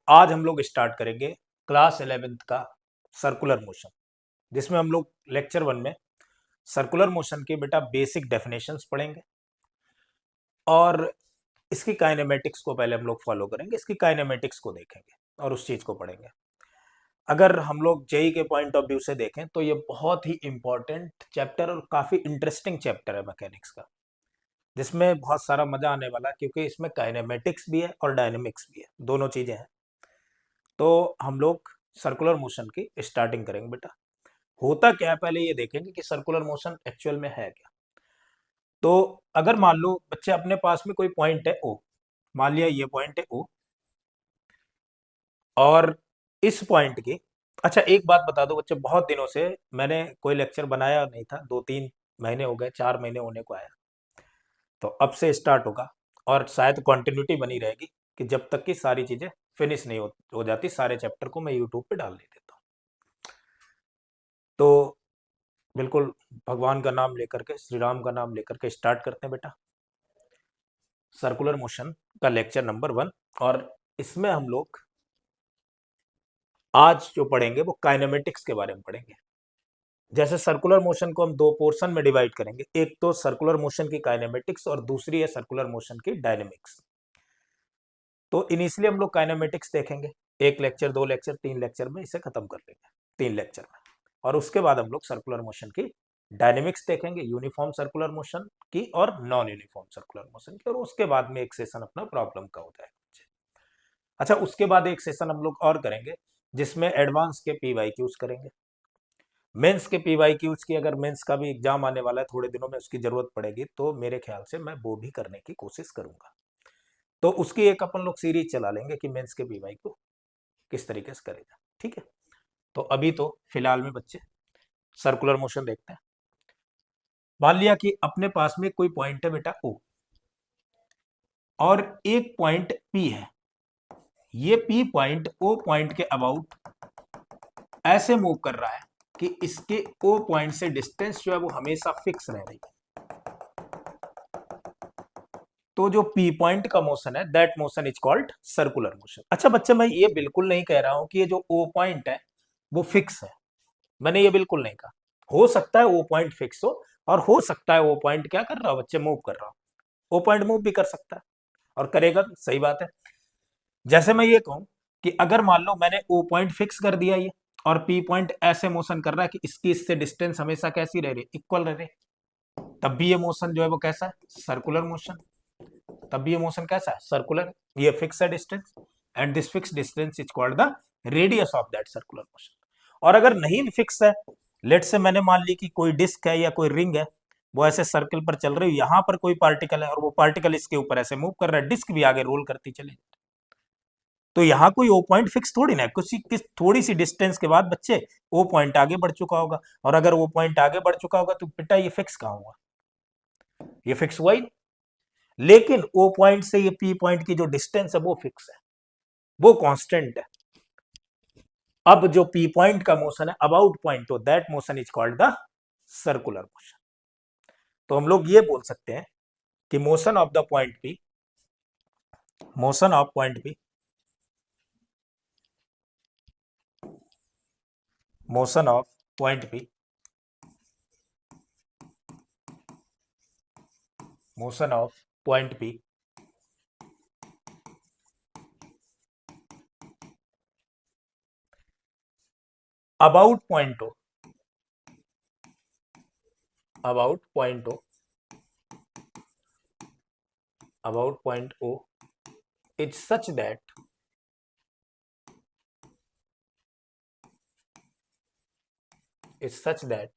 आज हम लोग स्टार्ट करेंगे क्लास 11th का सर्कुलर मोशन, जिसमें हम लोग लेक्चर 1 में सर्कुलर मोशन के बेटा बेसिक डेफिनेशंस पढ़ेंगे और इसकी काइनेमेटिक्स को पहले हम लोग फॉलो करेंगे, इसकी काइनेमेटिक्स को देखेंगे और उस चीज को पढ़ेंगे। अगर हम लोग जेई के पॉइंट ऑफ व्यू से देखें तो ये बहुत ही इंपॉर्टेंट चैप्टर और काफी इंटरेस्टिंग चैप्टर है मैकेनिक्स का, जिसमें बहुत सारा मजा आने वाला है क्योंकि इसमें काइनेमेटिक्स भी है और डायनेमिक्स भी है, दोनों चीजें हैं। तो हम लोग सर्कुलर मोशन की स्टार्टिंग करेंगे बेटा। होता क्या है पहले ये देखेंगे कि सर्कुलर मोशन एक्चुअल में है क्या। तो अगर मान लो बच्चे अपने पास में कोई पॉइंट है ओ, मान लिया ये पॉइंट है ओ, और इस पॉइंट की, अच्छा एक बात बता दो बच्चे, बहुत दिनों से मैंने कोई लेक्चर बनाया नहीं था, 2-3 महीने हो गए, 4 महीने होने को आया, तो अब से स्टार्ट होगा और शायद कंटिन्यूटी बनी रहेगी कि जब तक कि सारी चीजें फिनिश नहीं हो जाती, सारे चैप्टर को मैं यूट्यूब पे डाल नहीं देता हूँ। तो बिल्कुल भगवान का नाम लेकर के, श्री राम का नाम लेकर के स्टार्ट करते हैं बेटा सर्कुलर मोशन का लेक्चर नंबर 1। और इसमें हम लोग आज जो पढ़ेंगे वो काइनेमेटिक्स के बारे में पढ़ेंगे। जैसे सर्कुलर मोशन को हम दो पोर्शन में डिवाइड करेंगे, एक तो सर्कुलर मोशन की काइनेमेटिक्स और दूसरी है सर्कुलर मोशन की डायनेमिक्स। तो इनिशियली हम लोग काइनेमेटिक्स देखेंगे, एक लेक्चर, 2 लेक्चर, 3 लेक्चर में इसे खत्म कर लेंगे, 3 लेक्चर में। और उसके बाद हम लोग सर्कुलर मोशन की डायनेमिक्स देखेंगे, यूनिफॉर्म सर्कुलर मोशन की और नॉन यूनिफॉर्म सर्कुलर मोशन की, और उसके बाद में एक सेशन अपना प्रॉब्लम का हो जाएगा। अच्छा, उसके बाद एक सेशन हम लोग और करेंगे जिसमें एडवांस के पीवाई क्यूज करेंगे। मेंस के पीवाई क्यूज की, अगर मेंस का भी एग्जाम आने वाला है थोड़े दिनों में, उसकी जरूरत पड़ेगी तो मेरे ख्याल से मैं वो भी करने की कोशिश करूंगा। तो उसकी एक अपन लोग सीरीज चला लेंगे कि मेंस के पीवाई को किस तरीके से करेगा, ठीक है। तो अभी तो फिलहाल में बच्चे सर्कुलर मोशन देखते हैं। मान लिया कि अपने पास में कोई पॉइंट है बेटा ओ और एक पॉइंट पी है, ये पी पॉइंट ओ पॉइंट के अबाउट ऐसे मूव कर रहा है कि इसके ओ पॉइंट से डिस्टेंस जो है वो हमेशा फिक्स रह रही है। तो जो पी पॉइंट का मोशन है, that motion is called circular motion. अच्छा बच्चे, मैं ये बिल्कुल नहीं कह रहा हूं कि ये जो ओ पॉइंट है वो फिक्स है, मैंने ये बिल्कुल नहीं कहा। हो सकता है वो पॉइंट फिक्स हो और हो सकता है वो पॉइंट क्या कर रहा हो बच्चे, मूव कर रहा हो। वो पॉइंट मूव भी कर सकता है और करेगा भी, सही बात है। जैसे मैं ये कहूं कि अगर मान लो मैंने ओ पॉइंट फिक्स कर दिया ये, और पी पॉइंट ऐसे मोशन कर रहा है कि इसकी इससे डिस्टेंस हमेशा कैसी रह रही, इक्वल रह रही, तब भी ये मोशन जो है वो कैसा है, सर्कुलर मोशन। तब भी ये मोशन कैसा है, सर्कुलर। ये फिक्स है distance and this fix distance is called the radius of that circular motion. और अगर नहीं फिक्स है, लेट से मैंने मान ली कि कोई डिस्क है या कोई रिंग है, वो ऐसे सर्कल पर चल रही है, यहां पर कोई पार्टिकल है और वो पार्टिकल इसके ऊपर ऐसे मूव कर रहा है, डिस्क भी आगे रोल करती चली, तो यहां कोई ओ पॉइंट फिक्स थोड़ी ना, कुछ किस थोड़ी सी डिस्टेंस के बाद बच्चे ओ पॉइंट आगे बढ़ चुका होगा, और अगर वो पॉइंट आगे बढ़ चुका होगा तो बेटा ये फिक्स कहां हुआ, ये फिक्स हुआ ही। लेकिन ओ पॉइंट से ये पी पॉइंट की जो डिस्टेंस है वो फिक्स है, वो कांस्टेंट है। अब जो पी पॉइंट का मोशन है अबाउट पॉइंट, तो that motion is called the circular motion. तो हम लोग ये बोल सकते हैं कि motion of the point P, motion of point P, motion of point P, motion of point P about point O, about point O, about point O is such that is such that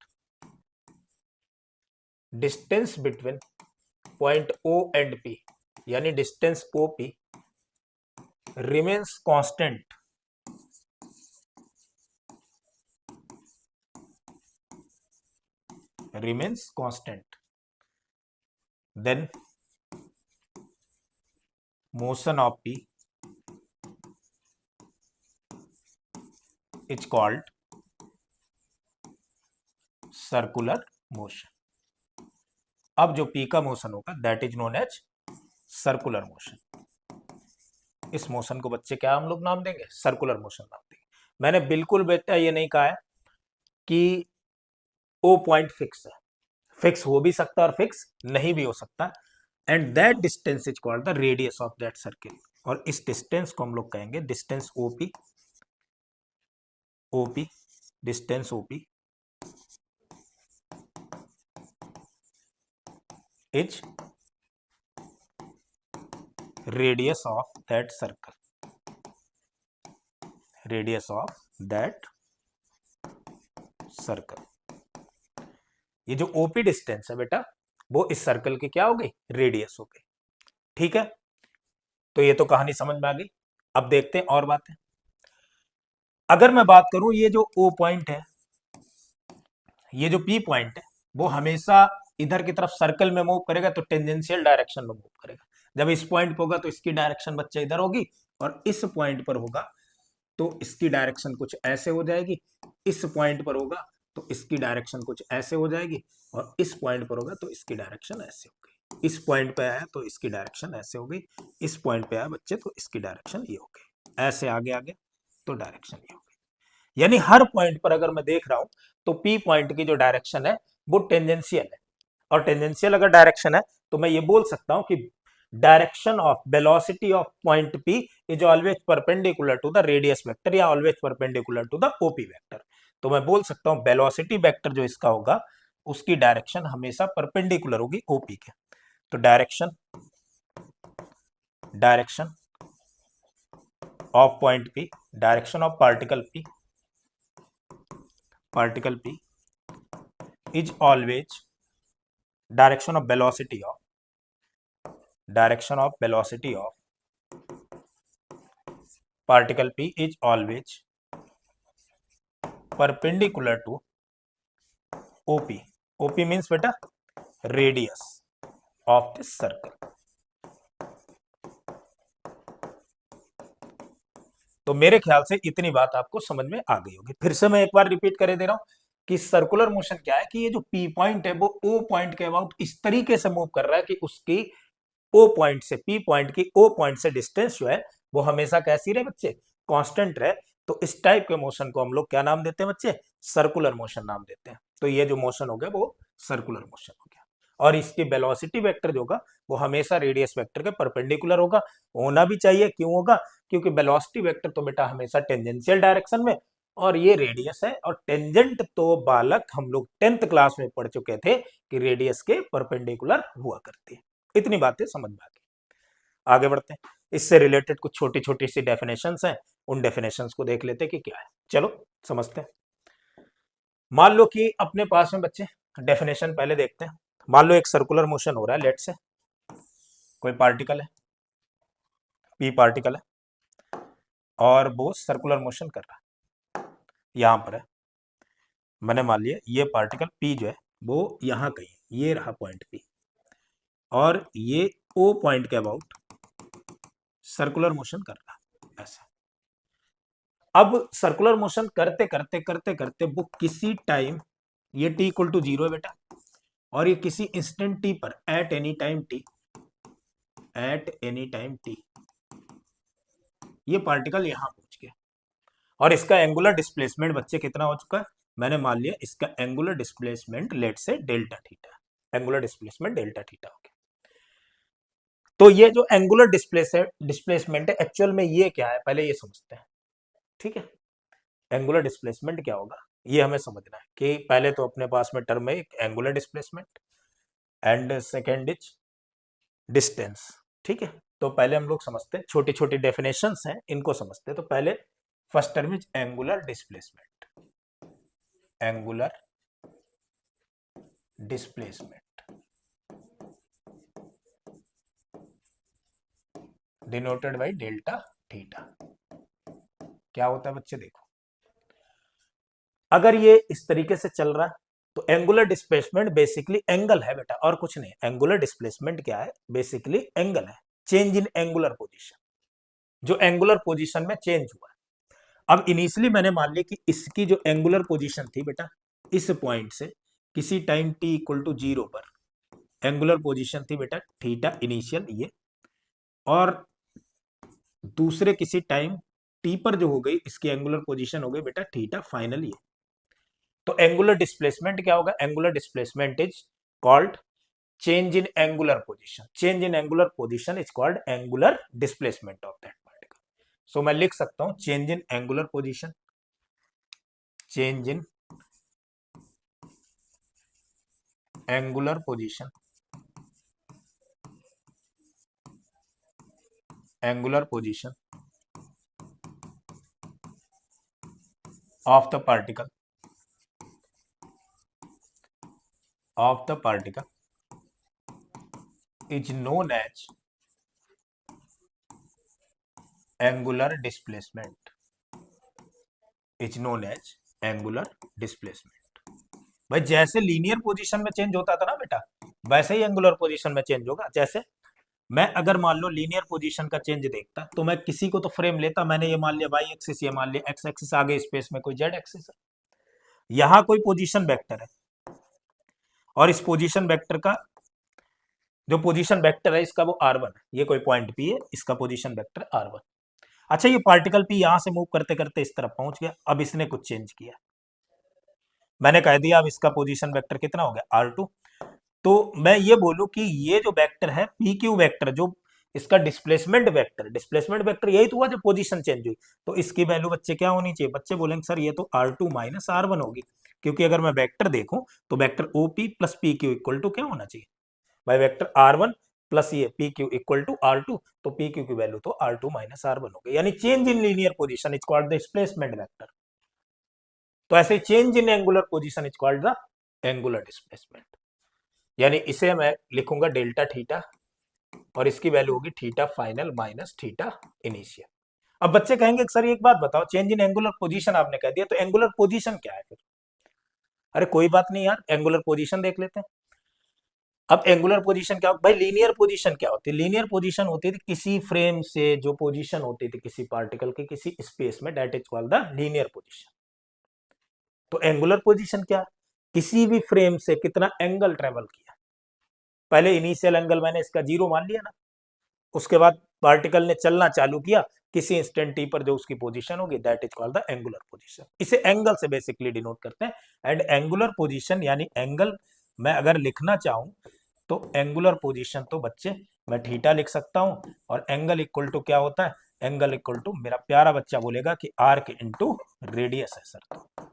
distance between point O and P, यानी distance O P remains constant, remains constant, then motion of P is called circular motion। अब जो P का motion होगा that is known as circular motion. इस motion को बच्चे क्या हम लोग नाम देंगे? सर्कुलर मोशन नाम देंगे। मैंने बिल्कुल बेटा ये नहीं कहा है कि ओ पॉइंट फिक्स है, फिक्स हो भी सकता है और फिक्स नहीं भी हो सकता, and that distance is called the radius of that circle. और इस डिस्टेंस को हम लोग कहेंगे distance OP, OP distance OP is radius of that circle, radius of that circle. ये जो ओपी डिस्टेंस है बेटा वो इस सर्कल की क्या हो गई? रेडियस हो गई। ठीक है, तो ये तो कहानी समझ में आ गई। अब देखते हैं और बातें। अगर मैं बात करूं ये जो ओ पॉइंट है, ये जो पी पॉइंट है, वो हमेशा इधर की तरफ सर्कल में मूव करेगा तो टेंजेंशियल डायरेक्शन में मूव करेगा। जब इस पॉइंट पर होगा तो इसकी डायरेक्शन बच्चा इधर होगी, और इस पॉइंट पर होगा तो इसकी डायरेक्शन कुछ ऐसे हो जाएगी, इस पॉइंट पर होगा तो इसकी डायरेक्शन कुछ ऐसे हो जाएगी, और इस पॉइंट पर होगा तो इसकी डायरेक्शन ऐसे हो गई। इस पॉइंट पे आया तो इसकी डायरेक्शन ऐसे हो गई, इस पॉइंट पे आया बच्चे तो इसकी डायरेक्शन ये हो गई, ऐसे आगे आगे तो डायरेक्शन ये हो गई। यानी हर पॉइंट पर अगर मैं देख रहा हूं तो पी पॉइंट की जो डायरेक्शन है वो टेंजेंशियल है, और टेंजेंशियल अगर डायरेक्शन है तो मैं ये बोल सकता हूं कि direction of velocity of point P is always perpendicular to the radius vector, या always perpendicular to the OP vector. तो मैं बोल सकता हूं वेलोसिटी वेक्टर जो इसका होगा उसकी डायरेक्शन हमेशा परपेंडिकुलर होगी ओपी के। तो direction, direction of point P, direction of particle P, particle P is always direction of velocity of, direction of velocity of particle p is always perpendicular to op, op means beta radius of this circle। तो मेरे ख्याल से इतनी बात आपको समझ में आ गई होगी। फिर से मैं एक बार रिपीट करे दे रहा हूं कि सर्कुलर मोशन क्या है कि ये जो पी पॉइंट है वो ओ पॉइंट के अबाउट इस तरीके से मूव कर रहा है कि उसकी ओ पॉइंट से, पी पॉइंट की ओ पॉइंट से डिस्टेंस जो है वो हमेशा कैसी रहे बच्चे? कांस्टेंट रहे। तो इस टाइप के मोशन को हम लोग क्या नाम देते हैं बच्चे? सर्कुलर मोशन नाम देते हैं। तो ये जो मोशन हो गया वो सर्कुलर मोशन हो गया, और इसकी वेलोसिटी वेक्टर जो होगा वो हमेशा रेडियस वेक्टर के परपेंडिकुलर होगा। होना भी चाहिए, क्यों होगा? क्योंकि वेलोसिटी वेक्टर तो बेटा हमेशा टेंजेंशियल डायरेक्शन में, और ये रेडियस है, और टेंजेंट तो बालक हम लोग 10th क्लास में पढ़ चुके थे कि रेडियस के परपेंडिकुलर हुआ करती है। इतनी बातें समझ में आ गई। आगे बढ़ते हैं, इससे रिलेटेड कुछ छोटी छोटी सी डेफिनेशंस हैं, उन डेफिनेशंस को देख लेते हैं कि क्या है। चलो समझते हैं। मान लो कि अपने पास में बच्चे डेफिनेशन पहले देखते हैं। मान लो एक सर्कुलर मोशन हो रहा है, लेट से कोई पार्टिकल है, पी पार्टिकल है, और वो सर्कुलर मोशन कर रहा है, यहां पर है। मैंने मान लिया ये पार्टिकल पी जो है वो यहां कहीं, ये रहा पॉइंट पी, और ये ओ पॉइंट के अबाउट सर्कुलर मोशन कर रहा है ऐसा। अब सर्कुलर मोशन करते करते करते करते वो किसी टाइम, ये टी इक्वल टू 0 है बेटा, और ये किसी इंस्टेंट टी पर, at any time T, at any time T, ये पार्टिकल यहां पहुंच गया, और इसका एंगुलर डिस्प्लेसमेंट बच्चे कितना हो चुका है? मैंने मान लिया इसका एंगुलर डिस्प्लेसमेंट लेट से delta theta, angular displacement delta theta हो गया। तो ये जो एंगुलर डिस्प्लेसमेंट है एक्चुअल में ये क्या है पहले ये समझते हैं। ठीक है, एंगुलर डिस्प्लेसमेंट क्या होगा ये हमें समझना है कि पहले तो अपने पास में टर्म है एक angular displacement, and second is distance. ठीक है, तो पहले हम लोग समझते हैं, छोटी छोटी डेफिनेशंस हैं इनको समझते हैं। तो पहले first term is angular displacement, angular displacement denoted by delta theta. क्या होता है बच्चे देखो, अगर ये इस तरीके से चल रहा है तो एंगुलर डिस्प्लेसमेंट बेसिकली एंगल है बेटा, और कुछ नहीं। एंगुलर डिस्प्लेसमेंट क्या है? बेसिकली एंगल है, चेंज इन एंगुलर पोजीशन, जो एंगुलर पोजीशन में चेंज हुआ है। अब इनिशियली मैंने मान लिया कि इसकी जो एंगुलर पोजीशन थी बेटा, इस पॉइंट से किसी टाइम t इक्वल टू 0 पर एंगुलर पोजीशन थी बेटा थीटा इनिशियल ये, और दूसरे किसी टाइम टी पर जो हो गई इसकी एंगुलर पोजीशन हो गई बेटा थीटा फाइनली है। तो एंगुलर डिस्प्लेसमेंट क्या होगा? Angular displacement is called change in angular position. Change in angular position is called angular displacement of that particle. So मैं लिख सकता हूं change in angular position, change in angular position, angular position of the particle is known as angular displacement, is known as angular displacement। भाई जैसे linear position में change होता था ना बेटा, वैसे ही एंगुलर पोजीशन में चेंज होगा। जैसे मैं अगर मान लो लीनियर पोजीशन का चेंज देखता तो मैं किसी को तो फ्रेम लेता, मैंने ये मान लिया वाई एक्सिस, ये मान लिया एक्स एक्सिस, आगे स्पेस में कोई जेड एक्सिस है, यहां कोई पोजीशन वेक्टर है और इस पोजीशन वेक्टर का जो पोजीशन वेक्टर है इसका वो r1 है, ये कोई पॉइंट p है, इसका पोजीशन वेक्टर r1। अच्छा ये पार्टिकल p यहां से मूव करते करते इस तरफ पहुंच गया, अब इसने कुछ चेंज किया, मैंने कह दिया अब इसका पोजीशन वेक्टर कितना हो गया r2। तो मैं ये बोलूं कि ये जो वेक्टर है पी क्यू वेक्टर, जो इसका डिस्प्लेसमेंट वेक्टर यही तो हुआ जो पोजीशन चेंज हुई, तो इसकी वैल्यू बच्चे क्या होनी चाहिए? बच्चे बोलेंगे सर ये तो r2 माइनस r1 होगी, क्योंकि अगर मैं वेक्टर देखूं तो vector OP plus P Q equal to क्या होना चाहिए भाई? वेक्टर r1 प्लस ये P Q equal to r2, तो पी क्यू की वैल्यू तो r2 माइनस r1 हो गई, यानी change in linear position is called the displacement vector. तो ऐसे change in angular position is called the angular displacement, यानी इसे मैं लिखूंगा डेल्टा थीटा और इसकी वैल्यू होगी theta final minus theta initial. अब बच्चे कहेंगे सर एक बात बताओ, चेंज इन एंगुलर पोजीशन आपने कह दिया, तो एंगुलर पोजीशन क्या है फिर? अरे कोई बात नहीं यार, एंगुलर पोजीशन देख लेते हैं। अब एंगुलर पोजीशन क्या होती भाई? लीनियर पोजीशन क्या होती है? लीनियर पोजीशन होती थी किसी फ्रेम से जो पोजीशन होती थी किसी पार्टिकल की किसी स्पेस में, that is called the linear position. तो एंगुलर पोजीशन क्या? किसी भी फ्रेम से कितना एंगल ट्रेवल किया। पहले इनिशियल एंगल मैंने इसका 0 मान लिया ना, उसके बाद पार्टिकल ने चलना चालू किया किसी इंस्टेंट टी पर, जो उसकी पोजीशन होगी that is called the angular position. इसे एंगल से बेसिकली डिनोट करते हैं। एंड एंगुलर पोजीशन यानी एंगल मैं अगर लिखना चाहूं तो एंगुलर पोजीशन तो बच्चे मैं थीटा लिख सकता हूं, और एंगल इक्वल टू क्या होता है? एंगल इक्वल टू, मेरा प्यारा बच्चा बोलेगा कि आर्क इंटू रेडियस है सर। तो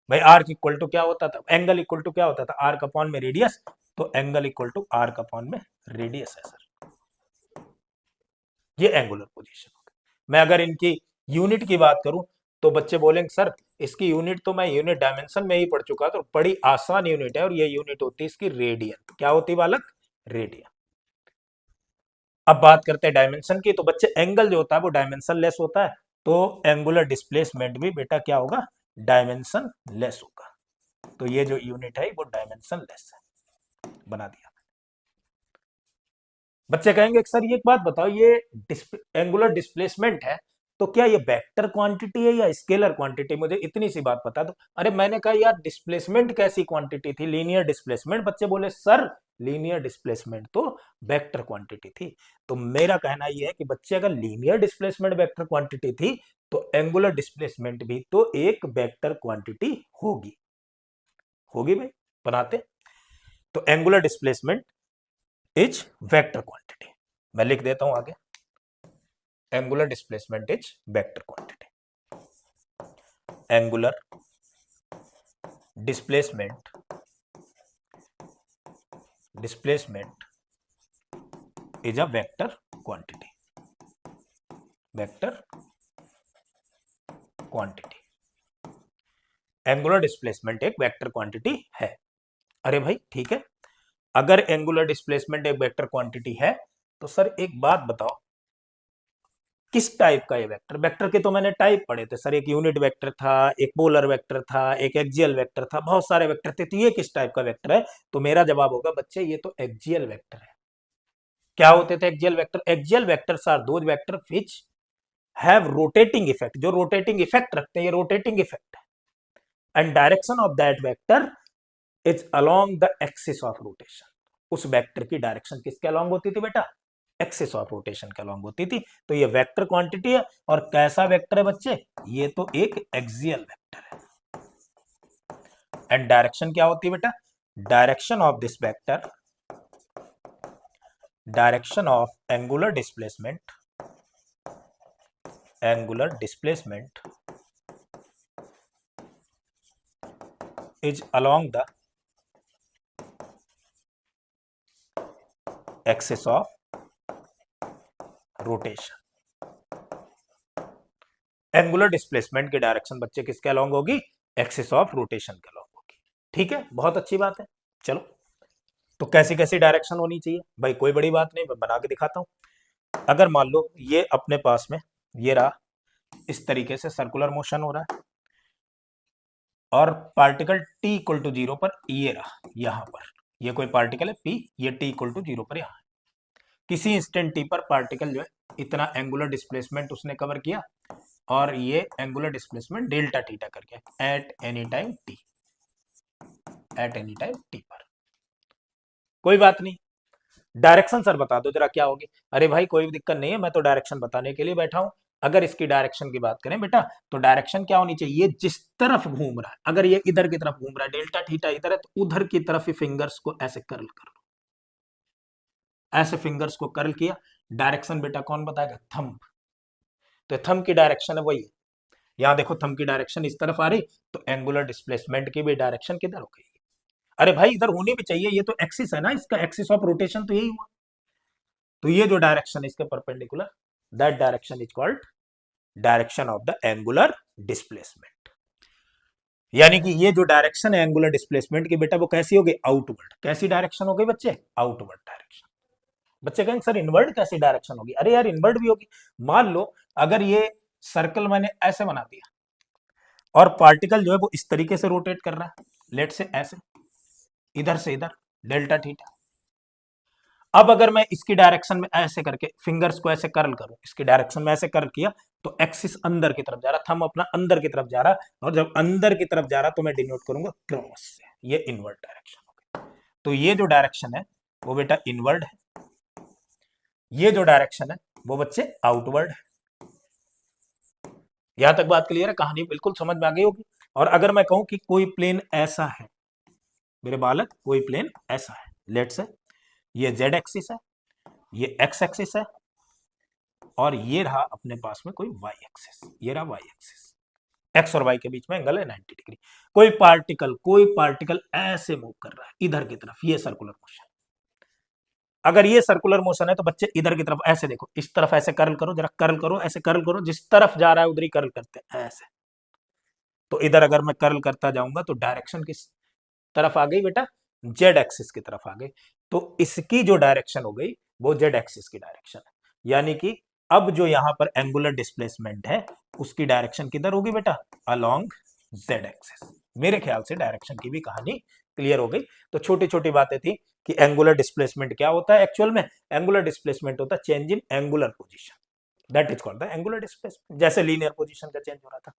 भाई आर्क इक्वल टू क्या होता था? एंगल इक्वल टू क्या होता था? आर्क अपॉन में रेडियस, तो angle equal to arc upon में रेडियस है सर। ये एंगुलर पोजीशन हो गई। मैं अगर इनकी यूनिट की बात करूं तो बच्चे बोलेंगे सर इसकी यूनिट तो मैं यूनिट डायमेंशन में ही पढ़ चुका, तो बड़ी आसान यूनिट है, और ये यूनिट होती है इसकी रेडियन। क्या होती बालक? रेडियन। अब बात करते हैं डायमेंशन की, तो बच्चे एंगल जो होता है वो डायमेंशन लेस होता है, तो एंगुलर डिस्प्लेसमेंट भी बेटा क्या होगा? डायमेंशन लेस होगा। तो ये जो यूनिट है वो डायमेंशन लेस है, बना दिया। बच्चे कहेंगे सर ये एक बात बताओ, ये एंगुलर डिस्प्लेसमेंट है तो क्या ये वेक्टर क्वांटिटी है या स्केलर क्वांटिटी? मुझे इतनी सी बात बता दो। अरे मैंने कहा यार डिस्प्लेसमेंट कैसी क्वांटिटी थी? Linear displacement. बच्चे बोले सर लीनियर डिस्प्लेसमेंट तो वेक्टर क्वांटिटी थी। तो मेरा कहना यह है कि बच्चे अगर लीनियर डिस्प्लेसमेंट वेक्टर क्वांटिटी थी तो एंगुलर डिस्प्लेसमेंट भी तो एक वेक्टर क्वांटिटी होगी। होगी भाई, बनाते। तो angular displacement is vector quantity. मैं लिख देता हूं आगे, angular displacement is vector quantity. Angular displacement is a vector quantity. Vector quantity, angular displacement एक वेक्टर क्वांटिटी है। अरे भाई ठीक है, अगर एंगुलर डिस्प्लेसमेंट एक वेक्टर क्वांटिटी है तो सर एक बात बताओ किस टाइप का ये वेक्टर? वेक्टर के तो मैंने टाइप पढ़े थे सर, एक यूनिट वेक्टर था, एक पोलर वेक्टर था, एक एक्सियल वेक्टर था, बहुत सारे वेक्टर थे। तो ये किस टाइप का वेक्टर है? तो मेरा जवाब होगा बच्चे ये तो एक्सियल वेक्टर है। क्या होते थे axial vector? Axial vectors are those vector which have rotating effect, जो रोटेटिंग इफेक्ट रखते हैं, ये रोटेटिंग इफेक्ट है। And direction of that vector is along the axis of rotation. उस वेक्टर की डायरेक्शन किसके अलोंग होती थी बेटा? एक्सिस ऑफ रोटेशन के अलॉन्ग होती थी। तो ये वेक्टर क्वांटिटी है, और कैसा वेक्टर है बच्चे, ये तो एक एक्सियल वेक्टर है। एंड डायरेक्शन क्या होती है बेटा, direction of this vector, direction of angular displacement, angular displacement is along the axis of rotation. Angular displacement की डायरेक्शन बच्चे किसके अलोंग होगी, एक्सिस ऑफ रोटेशन के अलोंग होगी। ठीक है, बहुत अच्छी बात है। चलो, तो कैसी कैसी डायरेक्शन होनी चाहिए भाई, कोई बड़ी बात नहीं, मैं बना के दिखाता हूं। अगर मान लो ये अपने पास में ये रहा, इस तरीके से सर्कुलर मोशन हो रहा है, और पार्टिकल t इक्वल टू 0 पर ये रहा, यहां पर ये कोई पार्टिकल है p, ये t इक्वल टू 0 पर यहां, किसी इंस्टेंट t पर पार्टिकल जो है इतना एंगुलर डिस्प्लेसमेंट उसने कवर किया, और ये एंगुलर डिस्प्लेसमेंट डेल्टा थीटा करके at any time t, at any time t पर। कोई बात नहीं, डायरेक्शन सर बता दो जरा क्या होगी। अरे भाई कोई दिक्कत नहीं है, मैं तो डायरेक्शन बताने के लिए बैठा हूं। अगर इसकी डायरेक्शन की बात करें बेटा, तो डायरेक्शन क्या होनी चाहिए, ये जिस तरफ घूम रहा है, अगर ये इधर की तरफ घूम रहा है, डेल्टा थीटा इधर है, तो उधर की तरफ ही फिंगर्स को ऐसे कर्ल कर लो, ऐसे फिंगर्स को कर्ल किया। डायरेक्शन बेटा कौन बताएगा, थंब। तो थंब की डायरेक्शन है वही, यहां देखो थंब की डायरेक्शन इस तरफ आ रही, तो एंगुलर डिस्प्लेसमेंट की भी डायरेक्शन किधर हो गई, अरे भाई इधर होनी भी चाहिए, ये तो एक्सिस है ना, इसका एक्सिस ऑफ रोटेशन तो यही हुआ। तो ये जो डायरेक्शन है इसके perpendicular, that direction is called direction of the angular displacement. यानी कि ये जो डायरेक्शन है एंगुलर डिस्प्लेसमेंट की बेटा, वो कैसी हो गई, आउटवर्ड। कैसी डायरेक्शन हो गई बच्चे, आउटवर्ड डायरेक्शन। बच्चे कहेंगे सर इनवर्ड कैसी डायरेक्शन होगी, अरे यार इनवर्ड भी होगी। मान लो अगर ये सर्कल मैंने ऐसे बना दिया, और पार्टिकल जो है वो इस तरीके से रोटेट कर रहा है, लेट से ऐसे, इधर से इधर, डेल्टा थीटा। अब अगर मैं इसकी डायरेक्शन में ऐसे करके फिंगर्स को ऐसे कर्ल करूं, इसकी डायरेक्शन में ऐसे कर्ल किया, तो एक्सिस अंदर की तरफ जा रहा, थंब अपना अंदर की तरफ जा रहा, और जब अंदर की तरफ जा रहा तो मैं डिनोट करूंगा क्रॉस से, ये इनवर्ड डायरेक्शन हो गई। तो ये जो डायरेक्शन है वो बेटा इनवर्ड है, ये जो डायरेक्शन है वो बच्चे आउटवर्ड है। यहां तक बात क्लियर है, कहानी बिल्कुल समझ में आ गई होगी। और अगर मैं कहूं कि कोई प्लेन ऐसा है मेरे बालक, कोई प्लेन ऐसा है, लेट्स से ये जेड एक्सिस है, ये एक्स एक्सिस है, और ये रहा अपने पास में कोई वाई एक्सिस, ये रहा वाई एक्सिस, एक्स और वाई के बीच में एंगल है 90 डिग्री। कोई पार्टिकल ऐसे मूव कर रहा है इधर की तरफ, ये सर्कुलर मोशन। अगर ये सर्कुलर मोशन है तो बच्चे इधर की तरफ ऐसे देखो, इस तरफ ऐसे कर्ल करो, जरा कर्ल करो, ऐसे कर्ल करो, जिस तरफ जा रहा है उधर ही कर्ल करते हैं ऐसे। तो इधर अगर मैं कर्ल करता जाऊंगा तो डायरेक्शन किस तरफ आ गई बेटा, जेड एक्सिस की तरफ आ गई। तो इसकी जो डायरेक्शन हो गई वो जेड एक्सिस की डायरेक्शन है। यानी कि अब जो यहां पर एंगुलर डिस्प्लेसमेंट है उसकी डायरेक्शन किधर होगी बेटा, अलोंग जेड एक्सिस। मेरे ख्याल से डायरेक्शन की भी कहानी क्लियर हो गई। तो छोटी छोटी बातें थी कि एंगुलर डिस्प्लेसमेंट क्या होता है एक्चुअल में। एंगुलर डिस्प्लेसमेंट होता है change in angular position, that is called the angular displacement. जैसे लीनियर पोजीशन का चेंज हो रहा था।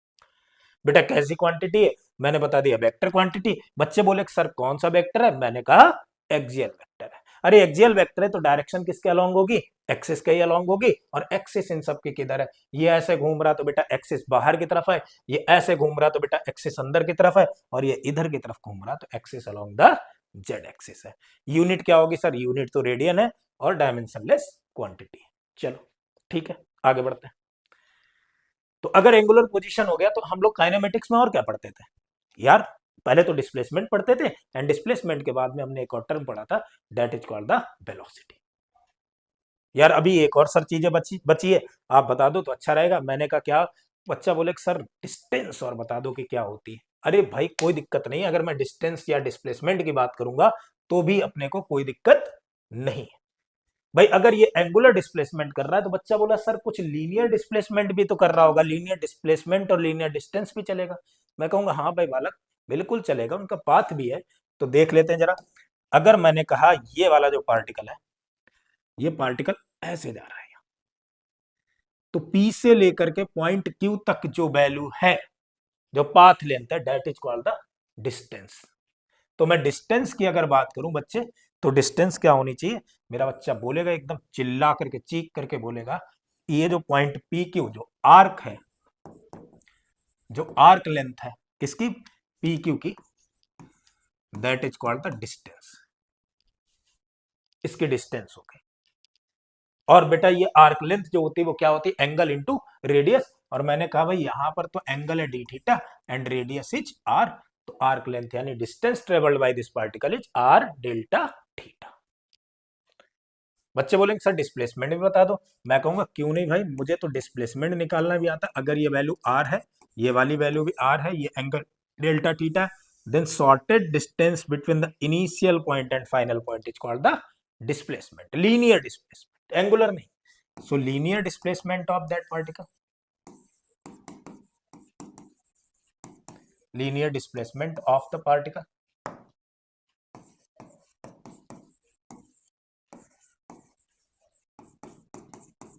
बेटा कैसी क्वांटिटी है, मैंने बता दिया वेक्टर क्वांटिटी। बच्चे बोले सर कौन सा वेक्टर है, मैंने कहा एक्सियल वेक्टर है। अरे एक्सियल वेक्टर है तो डायरेक्शन किसके अलोंग होगी, एक्सिस के ही अलोंग होगी। और एक्सिस इन सब के किधर है, ये ऐसे घूम रहा तो बेटा एक्सिस बाहर की तरफ है, ये ऐसे घूम रहा तो बेटा एक्सिस अंदर की तरफ है, और ये इधर की तरफ घूम रहा तो axis along the Z axis है। यूनिट क्या होगी सर, यूनिट तो रेडियन है और डायमेंशनलेस क्वांटिटी। चलो ठीक है, आगे बढ़ते हैं। तो अगर एंगुलर पोजीशन हो गया तो हम लोग काइनेमेटिक्स में और क्या पढ़ते थे यार, पहले तो डिस्प्लेसमेंट पढ़ते थे, एंड डिस्प्लेसमेंट के बाद में हमने एक और टर्म पढ़ा था, that is called the velocity. यार अभी एक और सर चीजें बची है, आप बता दो तो अच्छा रहेगा। मैंने कहा क्या, बच्चा बोले सर डिस्टेंस और बता दो कि क्या होती है। अरे भाई कोई दिक्कत नहीं, अगर मैं डिस्टेंस या डिस्प्लेसमेंट की बात करूंगा तो भी अपने को कोई दिक्कत नहीं है। भाई अगर ये एंगुलर डिस्प्लेसमेंट कर रहा है तो बच्चा बोला सर कुछ लीनियर डिस्प्लेसमेंट भी तो कर रहा होगा, लीनियर डिस्प्लेसमेंट और लीनियर डिस्टेंस भी चलेगा। मैं कहूंगा हाँ भाई बालक बिल्कुल चलेगा, उनका पाथ भी है। तो देख लेते हैं जरा। अगर मैंने कहा ये वाला जो पार्टिकल है, ये पार्टिकल ऐसे जा रहा है, तो P से लेकर के पॉइंट Q तक जो वैल्यू है, जो पाथ लेंथ है, that is called the distance. तो मैं डिस्टेंस की अगर बात करूं बच्चे, तो डिस्टेंस क्या होनी चाहिए, मेरा बच्चा बोलेगा एकदम चिल्ला करके चीख करके बोलेगा, ये जो पॉइंट पी क्यू जो आर्क है, जो आर्क लेंथ है किसकी, पी क्यू की, that is called the distance, इसकी डिस्टेंस हो गई। और बेटा ये आर्क लेंथ जो होती है वो क्या होती है, एंगल इंटू रेडियस, और मैंने कहा भाई यहां पर तो एंगल है D theta and radius is R, तो आर्क लेंथ यानी distance travelled by this particle is R delta theta. बच्चे बोलेंगे सर डिस्प्लेसमेंट भी बता दो, मैं कहूंगा क्यों नहीं भाई, मुझे तो डिस्प्लेसमेंट निकालना भी आता, अगर ये वैल्यू आर है, ये वाली वैल्यू भी आर है, ये angle delta theta, then shortest distance between the initial point and final point is called the displacement, linear displacement, angular नहीं। So linear displacement of that particle, linear displacement of the particle,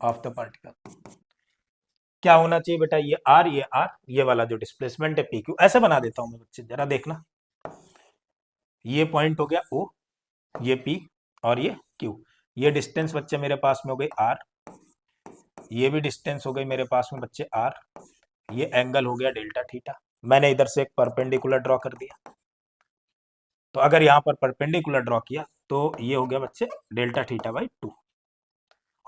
of the particle क्या होना चाहिए बेटा, ये are, ये are, ये वाला जो डिस्प्लेसमेंट है पी क्यू, ऐसे बना देता हूं मैं बच्चे, जरा देखना, ये पॉइंट हो गया ओ, ये पी और ये क्यू, ये डिस्टेंस बच्चे मेरे पास में हो गई आर, ये भी डिस्टेंस हो गई मेरे पास में बच्चे आर, ये एंगल हो गया डेल्टा थीटा, मैंने इधर से एक परपेंडिकुलर ड्रॉ कर दिया, तो अगर यहां पर परपेंडिकुलर ड्रॉ किया तो ये हो गया बच्चे डेल्टा थीटा बाई 2,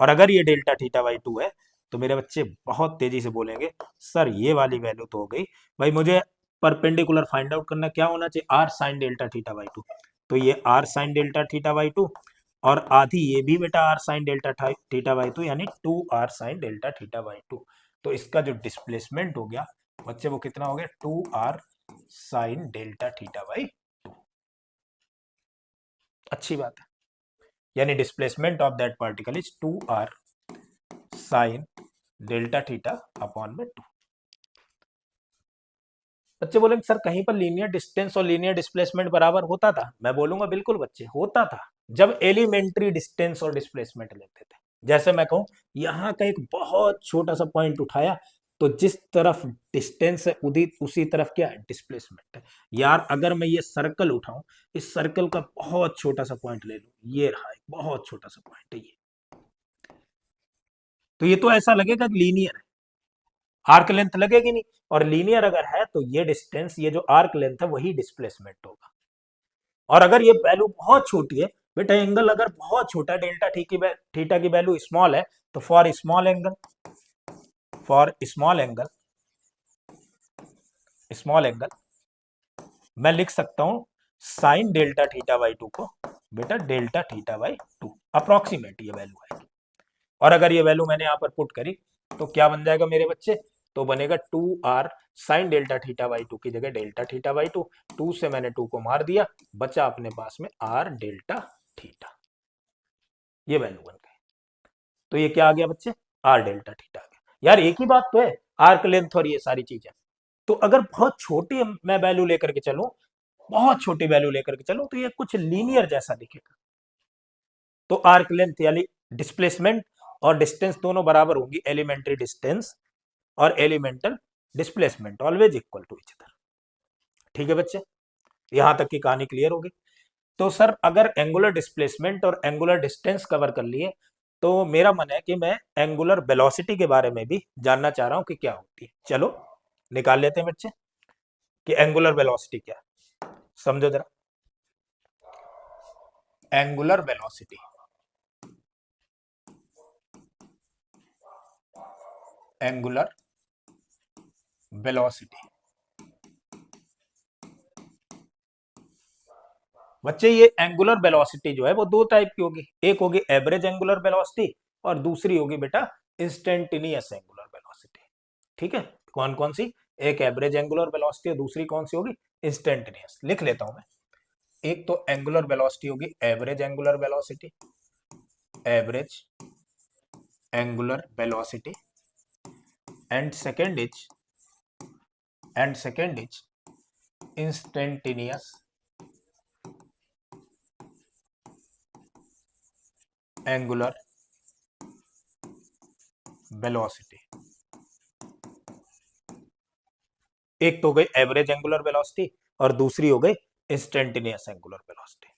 और अगर ये डेल्टा थीटा बाई 2 है तो मेरे बच्चे बहुत तेजी से बोलेंगे सर ये वाली वैल्यू तो हो गई, भाई मुझे परपेंडिकुलर फाइंड आउट करना, क्या होना चाहिए, R sine delta theta by 2, तो ये R sine delta theta by 2, और आधी ये भी बेटा R sine delta theta by 2, यानी 2 R sine delta theta by 2, तो इसका जो डिस्प्लेसमेंट हो गया बच्चे वो कितना हो गया, 2 R sine delta theta by, अच्छी बात है, यानी displacement of that particle is 2 R sine delta theta upon में 2। बच्चे बोलेंगे सर कहीं पर लीनियर डिस्टेंस और लीनियर डिस्प्लेसमेंट बराबर होता था, मैं बोलूंगा बिल्कुल बच्चे होता था, जब एलिमेंट्री डिस्टेंस और डिस्प्लेसमेंट लेते थे, जैसे मैं कहूं यहां का एक बहुत छोटा सा पॉइंट उठाया, तो जिस तरफ डिस्टेंस है उसी तरफ क्या है, डिस्प्लेसमेंट है। यार अगर मैं ये सर्कल उठाऊं, इस सर्कल का बहुत छोटा सा पॉइंट ले लूं, ये रहा एक बहुत छोटा सा पॉइंट है ये, तो ये तो ऐसा लगेगा कि लीनियर है, आर्क लेंथ लगेगी नहीं, और लीनियर अगर है तो ये डिस्टेंस, ये जो आर्क लेंथ है वही डिस्प्लेसमेंट होगा। और अगर ये वैल्यू बहुत छोटी है बेटा, एंगल अगर बहुत छोटा है, डेल्टा थीटा की वैल्यू स्मॉल है, तो for small angle, for small angle मैं लिख सकता हूं साइन डेल्टा थीटा बाई 2 को बेटा डेल्टा थीटा बाई 2, अप्रोक्सीमेट ये वैल्यू है, और अगर ये वैल्यू मैंने यहां पर पुट करी तो क्या बन जाएगा मेरे बच्चे, तो बनेगा 2 R sine delta theta by 2 की जगह डेल्टा थीटा बाई 2, 2 से मैंने 2 को मार दिया, बचा अपने पास में आर डेल्टा थीटा, ये वैल्यू बन गई, तो ये क्या आ गया बच्चे, आर डेल्टा थीटा आ गया। यार एक ही बात तो है, आर्क लेंथ और ये सारी चीजें, तो अगर बहुत छोटी मैं वैल्यू लेकर के चलूं, बहुत छोटी वैल्यू लेकर के चलूं, तो ये कुछ लीनियर जैसा दिखेगा, तो आर्क लेंथ यानी डिस्प्लेसमेंट और डिस्टेंस दोनों बराबर होंगी, एलिमेंट्री डिस्टेंस और elemental displacement always equal to each other. ठीक है बच्चे, यहां तक की कहानी क्लियर होगी। तो सर अगर एंगुलर डिस्प्लेसमेंट और एंगुलर डिस्टेंस कवर कर लिए, तो मेरा मन है कि मैं एंगुलर वेलोसिटी के बारे में भी जानना चाह रहा हूं कि क्या होती है, चलो निकाल लेते हैं बच्चे कि एंगुलर वेलोसिटी क्या है, समझो जरा, एंगुलर वेलोसिटी, एंगुलर वेलोसिटी बच्चे, ये एंगुलर वेलोसिटी जो है वो दो टाइप की होगी, एक होगी एवरेज एंगुलर वेलोसिटी और दूसरी होगी बेटा इंस्टेंटेनियस एंगुलर वेलोसिटी। ठीक है, कौन कौन सी, एक एवरेज एंगुलर वेलोसिटी और दूसरी कौन सी होगी, इंस्टेंटेनियस। लिख लेता हूं मैं, एक तो एंगुलर वेलोसिटी होगी average angular velocity, average angular velocity, and second is instantaneous angular velocity. एक तो हो गई एवरेज एंगुलर वेलोसिटी और दूसरी हो गई instantaneous angular velocity.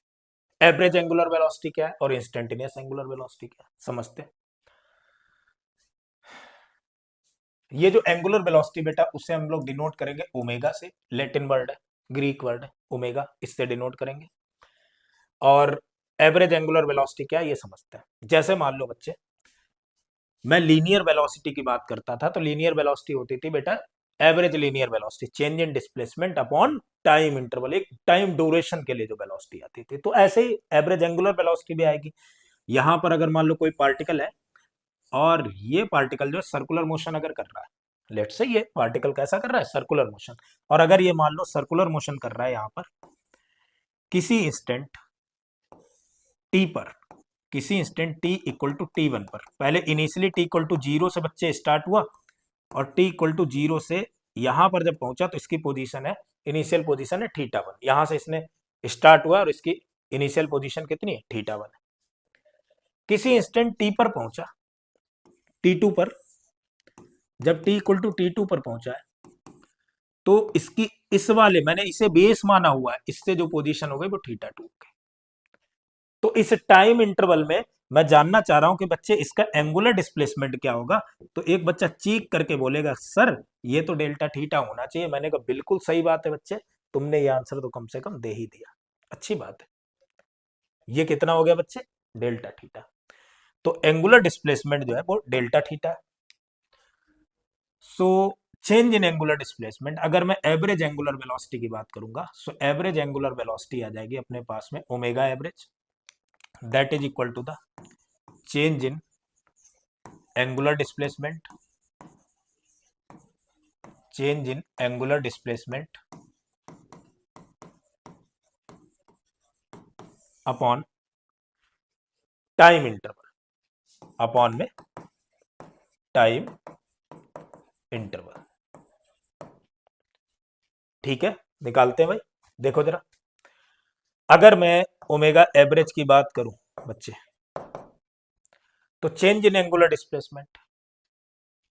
Average angular velocity क्या है और इंस्टेंटेनियस एंगुलर वेलोसिटी क्या है, समझते हैं। ये जो एंगुलर वेलोसिटी बेटा, उसे हम लोग डिनोट करेंगे ओमेगा से, लैटिन वर्ड है, ग्रीक वर्ड है ओमेगा, इससे डिनोट करेंगे। और एवरेज एंगुलर वेलोसिटी क्या है ये समझते हैं। जैसे मान लो बच्चे, मैं लीनियर वेलोसिटी की बात करता था, तो लीनियर वेलोसिटी होती थी बेटा average linear velocity, change in displacement upon time interval, एक टाइम ड्यूरेशन के लिए जो वेलोसिटी आती थी। तो ऐसे ही एवरेज एंगुलर वेलोसिटी भी आएगी। यहां पर अगर मान लो कोई पार्टिकल है और ये पार्टिकल जो सर्कुलर मोशन अगर कर रहा है, लेट से ये पार्टिकल कैसा कर रहा है, सर्कुलर मोशन, और अगर ये मान लो सर्कुलर मोशन कर रहा है यहां पर किसी इंस्टेंट टी पर, किसी इंस्टेंट टी इक्वल टू टी1 पर, पहले इनिशियली टी इक्वल टू 0 से बच्चे स्टार्ट हुआ और टी इक्वल टू 0 से यहां पर जब पहुंचा तो इसकी पोजीशन है, इनिशियल पोजीशन है θ1, यहां से इसने स्टार्ट हुआ और इसकी इनिशियल पोजीशन कितनी है, θ1 है। किसी इंस्टेंट टी पर पहुंचा, t2 पर, जब t इक्वल टू t2 पर पहुंचा है तो इसकी इस वाले, मैंने इसे बेस माना हुआ है, इससे जो पोजीशन हो गई वो θ2 की। तो इस टाइम इंटरवल में मैं जानना चाह रहा हूं कि बच्चे इसका एंगुलर डिस्प्लेसमेंट क्या होगा। तो एक बच्चा चीख करके बोलेगा सर ये तो डेल्टा थीटा होना चाहिए। मैंने कहा बिल्कुल सही बात है बच्चे, तुमने ये आंसर तो कम से कम दे ही दिया, अच्छी बात है। ये कितना हो गया बच्चे, डेल्टा थीटा। तो एंगुलर डिस्प्लेसमेंट जो है वो डेल्टा थीटा है। So change in angular displacement, अगर मैं एवरेज एंगुलर वेलोसिटी की बात करूंगा, सो एवरेज एंगुलर वेलोसिटी आ जाएगी अपने पास में omega average, that is equal to the change in angular displacement, change in angular displacement upon time interval, upon में टाइम इंटरवल। ठीक है, निकालते हैं भाई। देखो जरा, अगर मैं ओमेगा एवरेज की बात करूं बच्चे, तो चेंज इन एंगुलर डिस्प्लेसमेंट,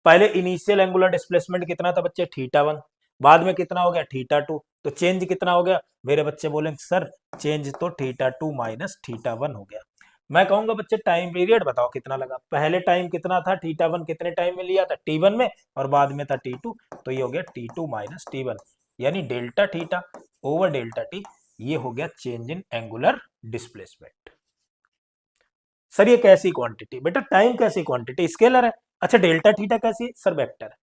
पहले इनिशियल एंगुलर डिस्प्लेसमेंट कितना था बच्चे, θ1, बाद में कितना हो गया θ2, तो चेंज कितना हो गया। मेरे बच्चे बोलेंगे सर चेंज तो θ2 माइनस θ1 हो गया। मैं कहूंगा बच्चे टाइम पीरियड बताओ कितना लगा, पहले टाइम कितना था, θ1 कितने टाइम में लिया था, t1 में, और बाद में था t2, तो ये हो गया t2 माइनस t1, यानी delta theta over delta T, ये हो गया change in angular displacement. Sir ये कैसी क्वांटिटी, बेटा टाइम कैसी क्वांटिटी, स्केलर है। अच्छा डेल्टा थीटा कैसी, सर वेक्टर है।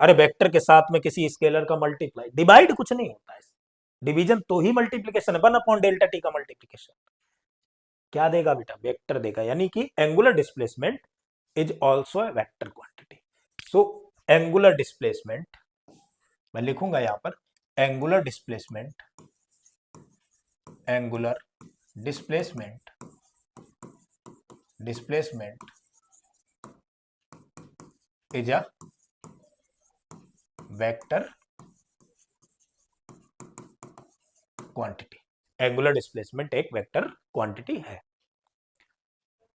अरे वेक्टर के साथ में किसी स्केलर का मल्टीप्लाई, डिवाइड कुछ नहीं होता है, डिवीजन तो ही मल्टीप्लीकेशन है, 1/डेल्टा टी का मल्टीप्लीकेशन क्या देगा बेटा, वेक्टर देगा। यानी कि angular displacement is also a vector quantity. So angular displacement मैं लिखूंगा यहां पर, angular displacement, angular displacement, displacement is a vector quantity. Angular displacement एक वेक्टर क्वांटिटी है।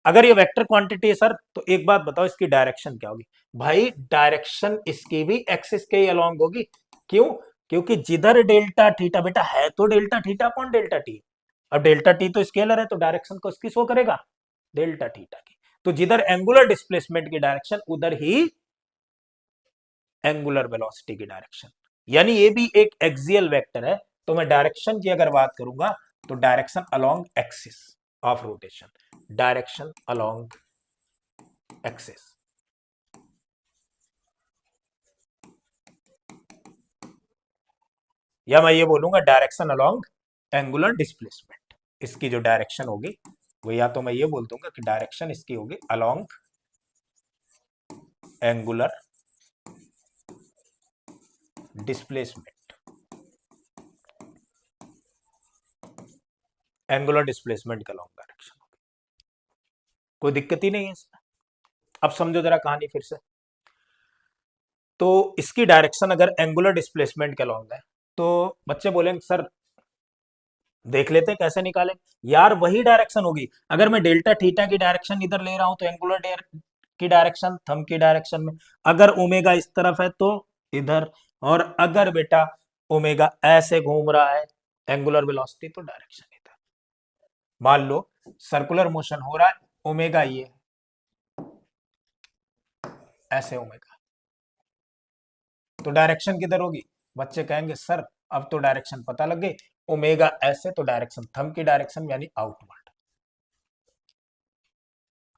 अगर ये वेक्टर क्वांटिटी है सर, तो एक बात बताओ इसकी डायरेक्शन क्या होगी। भाई डायरेक्शन इसकी भी एक्सिस के ही अलोंग होगी। क्यों, क्योंकि जिधर डेल्टा थीटा, बेटा है तो delta theta upon delta T, अब डेल्टा टी तो स्केलर है, तो डायरेक्शन को इसकी शो करेगा डेल्टा थीटा की। तो जिधर एंगुलर डिस्प्लेसमेंट की डायरेक्शन, उधर ही एंगुलर वेलोसिटी की डायरेक्शन, यानी ये भी एक एक्सियल वेक्टर है। तो मैं डायरेक्शन की अगर बात करूंगा, तो direction along axis of rotation, direction along axis, या मैं ये बोलूंगा डायरेक्शन अलोंग एंगुलर डिस्प्लेसमेंट। इसकी जो डायरेक्शन होगी वो, या तो मैं ये बोल दूंगा कि डायरेक्शन इसकी होगी along angular displacement, angular displacement का अलोंग डायरेक्शन होगी, कोई दिक्कत ही नहीं है इसमें। अब समझो जरा कहानी फिर से। तो इसकी डायरेक्शन अगर एंगुलर डिस्प्लेसमेंट के अलोंग है, तो बच्चे बोलेंगे सर देख लेते हैं कैसे निकालें। यार वही डायरेक्शन होगी, अगर मैं डेल्टा थीटा की डायरेक्शन इधर ले रहा हूं तो एंगुलर की डायरेक्शन थंब की डायरेक्शन में, अगर ओमेगा इस तरफ है तो इधर, और अगर बेटा ओमेगा ऐसे घूम रहा है एंगुलर वेलोसिटी, तो डायरेक्शन इधर। मान लो सर्कुलर मोशन हो रहा है, ओमेगा ये ऐसे ओमेगा, तो डायरेक्शन किधर होगी? बच्चे कहेंगे सर अब तो डायरेक्शन पता लग गई, ओमेगा ऐसे तो डायरेक्शन थंब की डायरेक्शन यानी आउटवर्ड।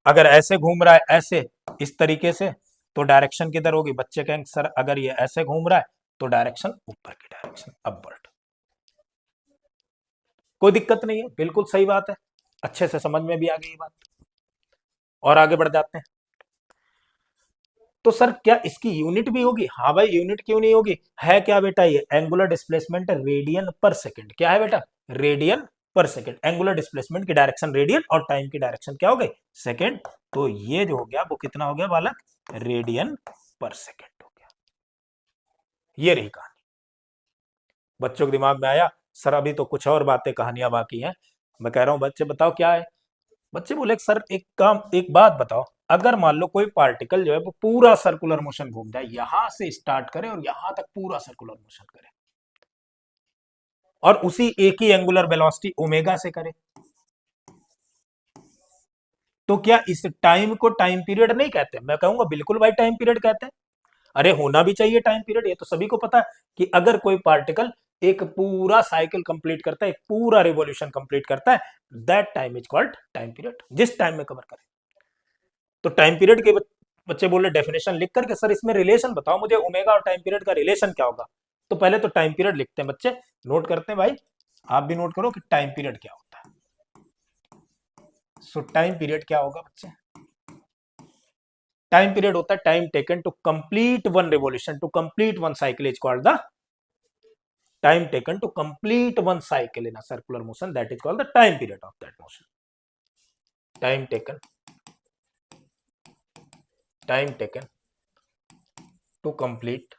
अगर ऐसे घूम रहा है ऐसे इस तरीके से तो डायरेक्शन किधर होगी? बच्चे कहेंगे सर अगर ये ऐसे घूम रहा है तो डायरेक्शन ऊपर की डायरेक्शन, अपवर्ड। कोई दिक्कत नहीं है, बिल्कुल सही बात है, अच्छे से समझ में भी आ गई बात। और आगे बढ़ जाते हैं। तो सर क्या इसकी यूनिट भी होगी? हाँ भाई, यूनिट क्यों नहीं होगी, है क्या बेटा? ये एंगुलर डिस्प्लेसमेंट रेडियन पर सेकंड। क्या है बेटा? रेडियन पर सेकंड। एंगुलर डिस्प्लेसमेंट की डायरेक्शन रेडियन और टाइम की डायरेक्शन क्या हो गई? सेकंड। तो ये जो हो गया वो कितना हो गया बालक? रेडियन पर सेकंड हो गया। ये रही कहानी। बच्चों के दिमाग में आया सर अभी तो कुछ और बातें कहानियां बाकी हैं। मैं कह रहा हूं बच्चे बताओ क्या है। बच्चे बोले सर एक बात बताओ, अगर मान लो कोई पार्टिकल जो है वो पूरा सर्कुलर मोशन घूम जाए, यहां से स्टार्ट करे और यहां तक पूरा सर्कुलर मोशन करे, और उसी एक ही एंगुलर वेलोसिटी ओमेगा से करे, तो क्या इस टाइम को टाइम पीरियड नहीं कहते? मैं कहूंगा बिल्कुल भाई टाइम पीरियड कहते हैं। अरे होना भी चाहिए टाइम पीरियड, ये तो सभी को पता है कि अगर कोई पार्टिकल एक पूरा साइकिल कंप्लीट करता है, एक पूरा रिवॉल्यूशन कंप्लीट करता है, that time is called time period, जिस टाइम में कवर करे। तो टाइम पीरियड के बच्चे बोले डेफिनेशन लिख करके सर इसमें रिलेशन बताओ मुझे, ओमेगा और टाइम पीरियड का रिलेशन क्या होगा? तो पहले तो टाइम पीरियड लिखते हैं बच्चे, नोट करते हैं भाई, आप भी नोट करो कि टाइम पीरियड क्या होता है। सो टाइम पीरियड क्या होगा बच्चे? टाइम पीरियड होता है time taken to complete one revolution, to complete one cycle is called the time taken to complete one cycle in a circular motion, that is called the time period of that motion. Time taken to complete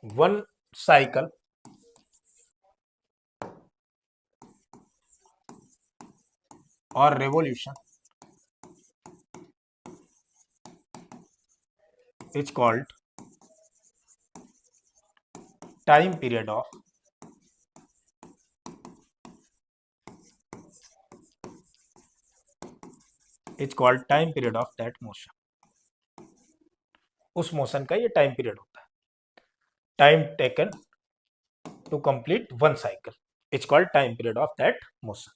one cycle or revolution is called time period of that motion. उस motion का ये time period होता है, time taken to complete one cycle is called time period of that motion.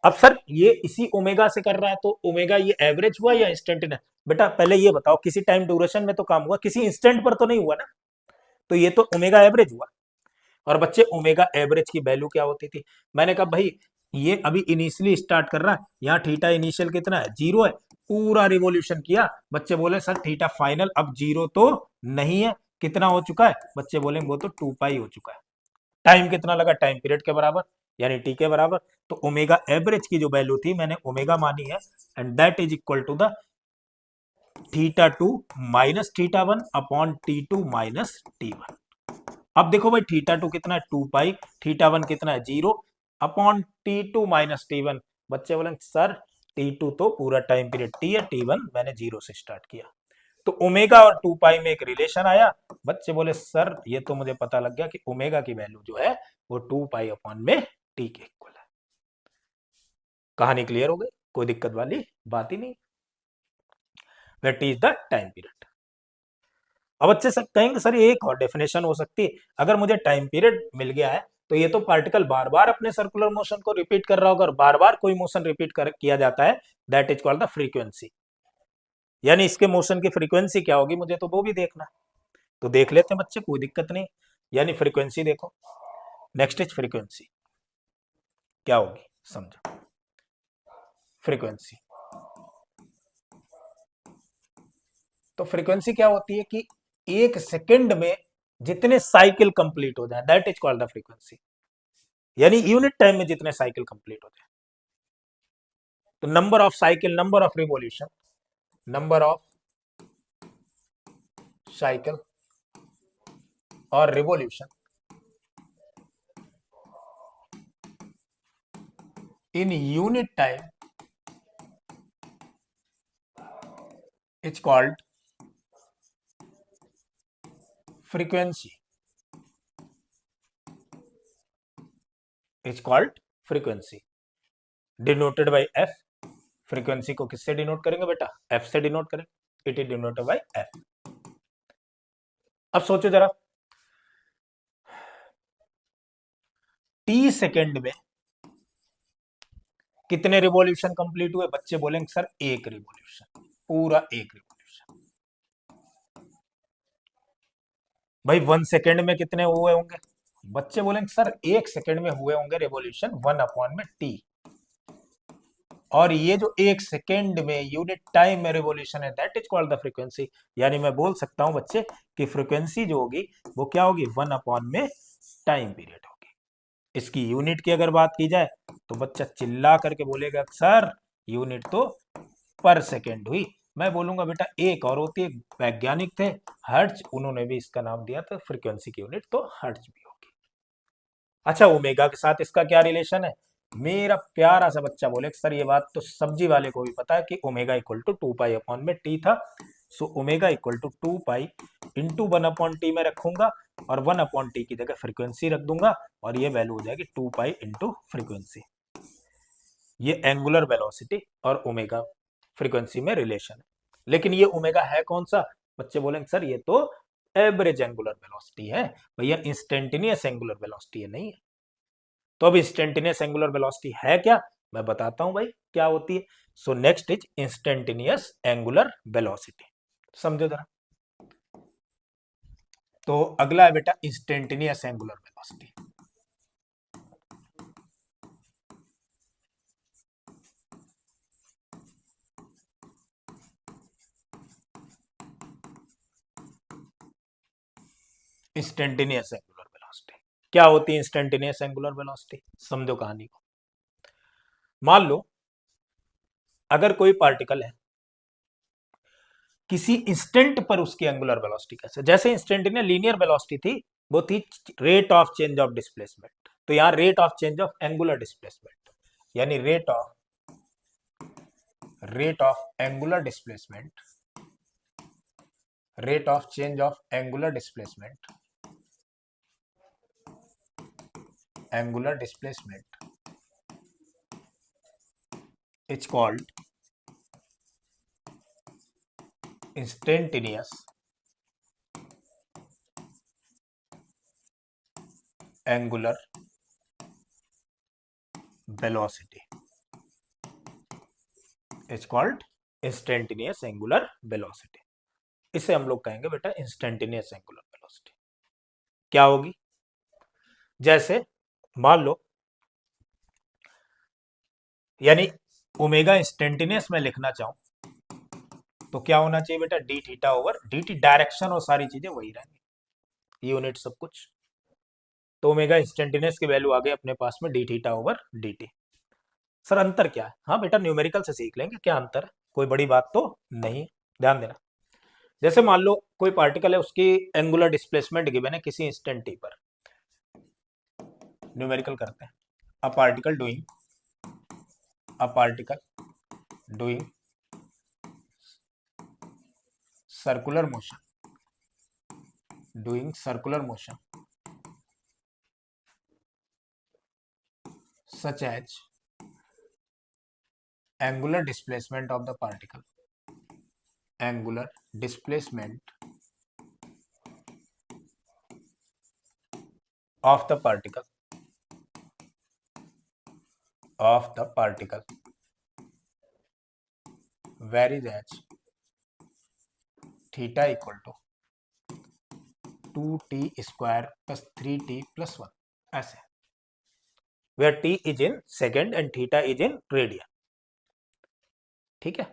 अब sir ये इसी omega से कर रहा है, तो ओमेगा ये एवरेज हुआ या इंस्टेंटेनियस? बेटा पहले ये बताओ, किसी टाइम ड्यूरेशन में तो काम हुआ, किसी इंस्टेंट पर तो नहीं हुआ ना, तो ये तो ओमेगा एवरेज हुआ। और बच्चे ओमेगा एवरेज की वैल्यू क्या होती थी? मैंने कहा भाई ये अभी इनिशियली स्टार्ट कर रहा है, यहाँ थीटा इनिशियल कितना है? 0 है। पूरा रिवॉल्यूशन किया, बच्चे बोले सर थीटा फाइनल अब 0 तो नहीं है, कितना हो चुका है? बच्चे बोलेंगे वो तो 2 पाई हो चुका है। टाइम कितना लगा? टाइम पीरियड के बराबर, यानी टी के बराबर। तो ओमेगा एवरेज की जो वैल्यू थी मैंने ओमेगा मानी है, and that is equal to the theta 2 minus theta 1 upon T2 minus T1। अब देखो भाई थीटा 2 कितना है? 2 पाई। थीटा 1 कितना है? 0 अपॉन T2 माइनस T1। बच्चे बोले सर T2 तो पूरा टाइम पीरियड T है, T1 मैंने 0 से स्टार्ट किया। तो ओमेगा और 2 पाई में एक रिलेशन आया। बच्चे बोले सर ये तो मुझे पता लग गया कि ओमेगा की वैल्यू जो है वो 2 पाई अपॉन में टी के इक्वल है। कहानी क्लियर हो गई, कोई दिक्कत वाली बात ही नहीं। That is the time period. अब बच्चे सब कहेंगे सर ये एक और डेफिनेशन हो सकती है, अगर मुझे टाइम पीरियड मिल गया है तो ये तो पार्टिकल बार बार अपने सर्कुलर मोशन को रिपीट कर रहा होगा, और बार बार कोई मोशन रिपीट किया जाता है, that is called the frequency. यानी इसके मोशन की फ्रीक्वेंसी क्या होगी मुझे तो वो भी देखना। तो देख लेते हैं बच्चे, कोई दिक्कत नहीं। यानी फ्रीक्वेंसी देखो, नेक्स्ट इज फ्रीक्वेंसी क्या होगी समझो। फ्रीक्वेंसी, तो फ्रीक्वेंसी क्या होती है कि एक सेकंड में जितने साइकिल कंप्लीट हो जाए, that is called the frequency. यानी यूनिट टाइम में जितने साइकिल कंप्लीट हो जाए, तो number of cycle, number of revolution, number of cycle और revolution in unit time is called frequency। Is called frequency, denoted by F. Frequency को किससे denote करेंगे बेटा? एफ से डिनोट करेंगे। It is denoted by F. अब सोचो जरा, टी सेकेंड में कितने रिवॉल्यूशन कंप्लीट हुए? बच्चे बोलेंगे सर एक रिवॉल्यूशन, पूरा एक रिवॉल्यूशन। भाई 1 सेकेंड में कितने हुए होंगे? बच्चे बोलेंगे सर 1 सेकेंड में हुए होंगे रिवॉल्यूशन 1/t। और ये जो 1 सेकेंड में यूनिट टाइम में रिवॉल्यूशन है, that is called the frequency. यानी मैं बोल सकता हूं बच्चे कि फ्रीक्वेंसी जो होगी वो क्या होगी? 1 टाइम पीरियड होगी। इसकी यूनिट की अगर बात की जाए तो बच्चा चिल्ला करके बोलेगा सर यूनिट तो पर सेकेंड हुई। मैं बोलूंगा बेटा एक और होती है, वैज्ञानिक थे हर्ट्ज, उन्होंने भी इसका नाम दिया था फ्रीक्वेंसी की यूनिट तो हर्ट्ज भी होगी। अच्छा, ओमेगा के साथ इसका क्या रिलेशन है? मेरा प्यारा सा बच्चा बोले सर ये बात तो सब्जी वाले को भी पता है कि omega equal to 2 pi upon में टी था। So omega equal to 2 pi into 1/t में रखूंगा और 1/t की जगह फ्रीक्वेंसी रख दूंगा और ये वैल्यू हो जाएगी 2 पाई इंटू फ्रीक्वेंसी। ये एंगुलर वेलोसिटी और ओमेगा फ्रीक्वेंसी में रिलेशन है। लेकिन ये ओमेगा है कौन सा? बच्चे बोलेंगे सर ये तो एवरेज एंगुलर वेलोसिटी है। भैया इंस्टेंटेनियस एंगुलर वेलोसिटी है, नहीं है। तो अब इंस्टेंटेनियस एंगुलर वेलोसिटी है क्या? मैं बताता हूं भाई क्या होती है। So next is instantaneous angular velocity. समझो जरा। तो अगला है बेटा instantaneous angular velocity. Instantaneous angular velocity क्या होती है? इंस्टेंटेनियस एंगुलर वेलोसिटी समझो कहानी को। मान लो अगर कोई पार्टिकल है, किसी इंस्टेंट पर उसकी एंगुलर वेलोसिटी कैसे, जैसे इंस्टेंटेनियस लीनियर वेलोसिटी थी वो थी rate of change of displacement, तो यहां rate of change of angular displacement यानी rate of angular displacement, rate of change of angular displacement, angular displacement is called instantaneous angular velocity, is called instantaneous angular velocity. इसे हम लोग कहेंगे बेटा instantaneous angular velocity. क्या होगी? जैसे मान लो, यानी ओमेगा इंस्टेंटेनियस में लिखना चाहूं तो क्या होना चाहिए बेटा? D theta over D T, direction और सारी चीजें वही रहेंगी, यूनिट सब कुछ। तो ओमेगा इंस्टेंटेनियस की वैल्यू आ गई अपने पास में D theta over D T. Sir अंतर क्या है? हाँ बेटा न्यूमेरिकल से सीख लेंगे क्या अंतर है, कोई बड़ी बात तो नहीं है। ध्यान देना, जैसे मान लो कोई पार्टिकल है, उसकी एंगुलर डिस्प्लेसमेंट गिवन है किसी इंस्टेंट टी पर। न्यूमेरिकल करते हैं। A particle doing circular motion such as angular displacement of the particle, angular displacement of the particle varies as theta equal to 2t square plus 3t plus 1, ऐसे, where t is in second and theta is in radian। ठीक है।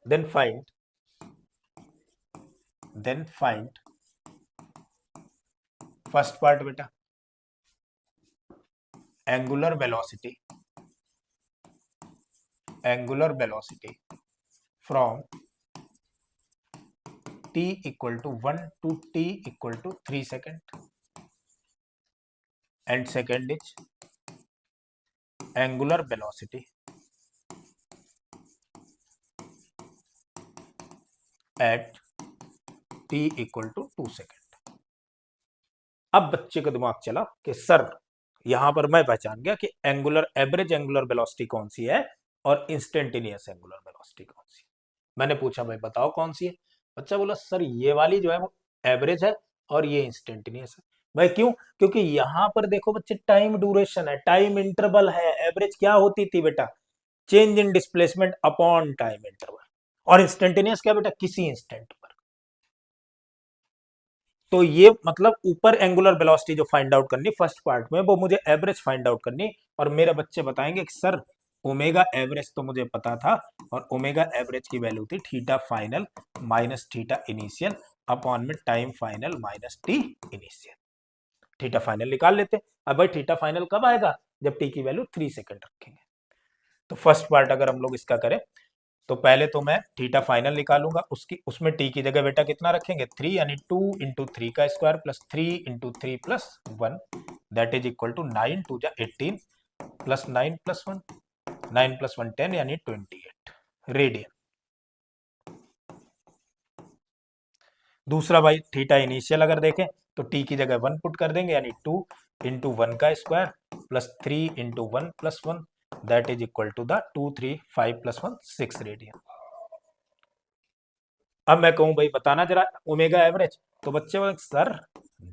then find first part बेटा angular velocity from t equal to 1 to t equal to 3 second, and second is angular velocity at t equal to 2 second। अब बच्चे का दिमाग चला कि sir यहां पर मैं पहचान गया कि एंगुलर एवरेज एंगुलर वेलोसिटी कौन सी है और इंस्टेंटेनियस एंगुलर वेलोसिटी कौन सी है। मैंने पूछा भाई बताओ कौन सी है, बच्चा बोला सर ये वाली जो है वो एवरेज है और ये इंस्टेंटेनियस है। भाई क्यों? क्योंकि यहां पर देखो बच्चे टाइम ड्यूरेशन है, टाइम इंटरवल है। एवरेज क्या होती थी बेटा? Change in displacement upon time interval. और इंस्टेंटेनियस क्या बेटा? किसी इंस्टेंट पर। तो ये मतलब ऊपर एंगुलर वेलोसिटी जो फाइंड आउट करनी फर्स्ट पार्ट में, वो मुझे एवरेज फाइंड आउट करनी। और मेरे बच्चे बताएंगे कि सर ओमेगा एवरेज तो मुझे पता था, और ओमेगा एवरेज की वैल्यू थी theta final minus theta initial upon में time final minus T initial. Theta final निकाल लेते। अब भाई थीटा फाइनल कब आएगा? जब टी की वैल्यू 3 सेकेंड रखेंगे। तो फर्स्ट पार्ट अगर हम लोग इसका करें, तो पहले तो मैं थीटा फाइनल निकालूंगा, उसकी उसमें टी की जगह बेटा कितना रखेंगे? 3, यानी 2 × 3 का square plus 3 × 3 + 1, that is equal to 9 2 जा 18 प्लस 9 + 1, 9 + 1 10 यानी 28 रेडियन। दूसरा भाई थीटा इनिशियल अगर देखें तो टी की जगह 1 पुट कर देंगे, यानी 2 × 1 का square plus 3 × 1 + 1, that is equal to the 2 3 5 + 1 6 radian. अब मैं कहूं भाई बताना जरा ओमेगा एवरेज, तो बच्चे बोले सर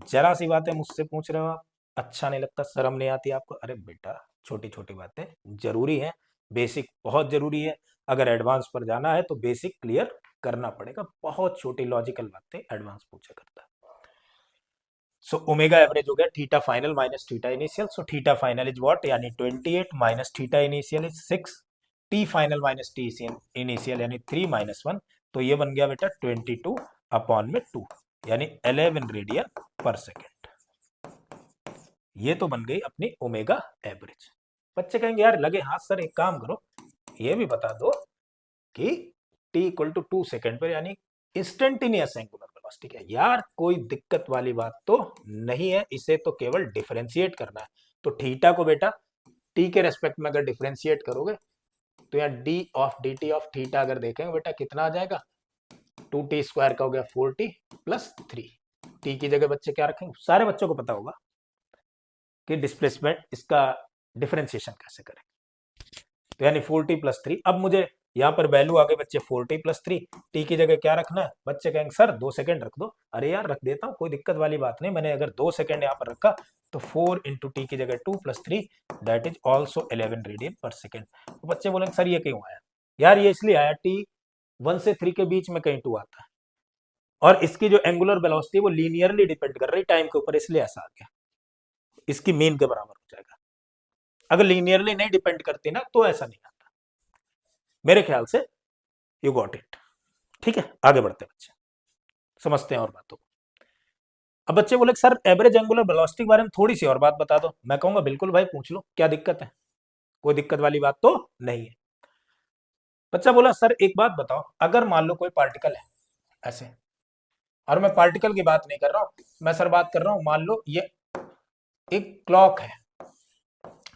जरा सी बातें मुझसे पूछ रहे हो आप, अच्छा नहीं लगता, शर्म नहीं आती आपको? अरे बेटा छोटी छोटी बातें जरूरी है, बेसिक बहुत जरूरी है। अगर एडवांस पर जाना है तो बेसिक क्लियर करना पड़ेगा। बहुत छोटी लॉजिकल बातें एडवांस पूछा करता है। सो ओमेगा एवरेज हो गया theta final minus theta initial. So theta final is what? यानी 28 minus theta initial is 6, T final minus T initial यानी 3 - 1, तो ये बन गया बेटा 22 अपॉन में 2, यानी 11 रेडियन पर सेकेंड। ये तो बन गई अपनी ओमेगा एवरेज। बच्चे कहेंगे यार लगे हाथ सर एक काम करो, ये भी बता दो कि t इक्वल टू 2 सेकेंड पर यानी इंस्टेंटेनियस एंगुलर वेलोसिटी क्या है? यार कोई दिक्कत वाली बात तो नहीं है, इसे तो केवल डिफरेंशिएट करना है। तो थीटा को बेटा t के रेस्पेक्ट में अगर डिफरेंशिएट करोगे तो यहाँ d of dt of theta अगर देखेंगे बेटा कितना आ जाएगा? 2t² का हो गया 4t प्लस 3। t की जगह बच्चे क्या रखेंगे? सारे बच्चों को पता होगा कि डिस्प्लेसमेंट इसका डिफरेंशिएशन कैसे करें। तो यानी 4t + 3। अब मुझे यहाँ पर वैल्यू आ गई बच्चे 4t + 3, टी की जगह क्या रखना है? बच्चे कहेंगे सर 2 सेकेंड रख दो। अरे यार रख देता हूँ, कोई दिक्कत वाली बात नहीं। मैंने अगर 2 सेकेंड यहाँ पर रखा तो 4 × t की जगह 2 + 3 दैट इज ऑल्सो 11 रेडियन पर सेकेंड। तो बच्चे बोलेंगे सर ये क्यों आया? यार ये इसलिए आया, t 1 से 3 के बीच में कहीं 2 आता है, और इसकी जो एंगुलर वेलोसिटी वो लीनियरली डिपेंड कर रही टाइम के ऊपर, इसलिए ऐसा आ गया। इसकी मीन के बराबर हो जाएगा। अगर लीनियरली नहीं डिपेंड करती ना तो ऐसा नहीं आता। मेरे ख्याल से यू गॉट इट। ठीक है, आगे बढ़ते हैं बच्चे, समझते हैं और बातों को। अब बच्चे बोले सर एवरेज एंगुलर वेलोसिटी के बारे में थोड़ी सी और बात बता दो। मैं कहूंगा बिल्कुल भाई पूछ लो, क्या दिक्कत है? कोई दिक्कत वाली बात तो नहीं है। बच्चा बोला सर एक बात बताओ, अगर मान लो कोई पार्टिकल है ऐसे, और मैं पार्टिकल की बात नहीं कर रहा हूं, मैं सर बात कर रहा हूं, मान लो ये एक क्लॉक है,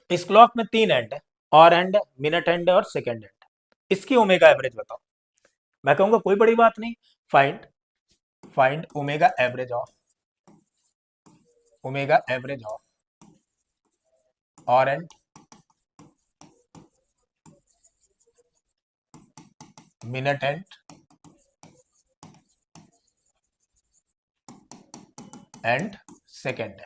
इस क्लॉक में 3 एंड है, और एंड है, मिनट एंड है और सेकेंड एंड है, इसकी ओमेगा एवरेज बताओ। मैं कहूंगा कोई बड़ी बात नहीं, find find omega average of और and minute and second and.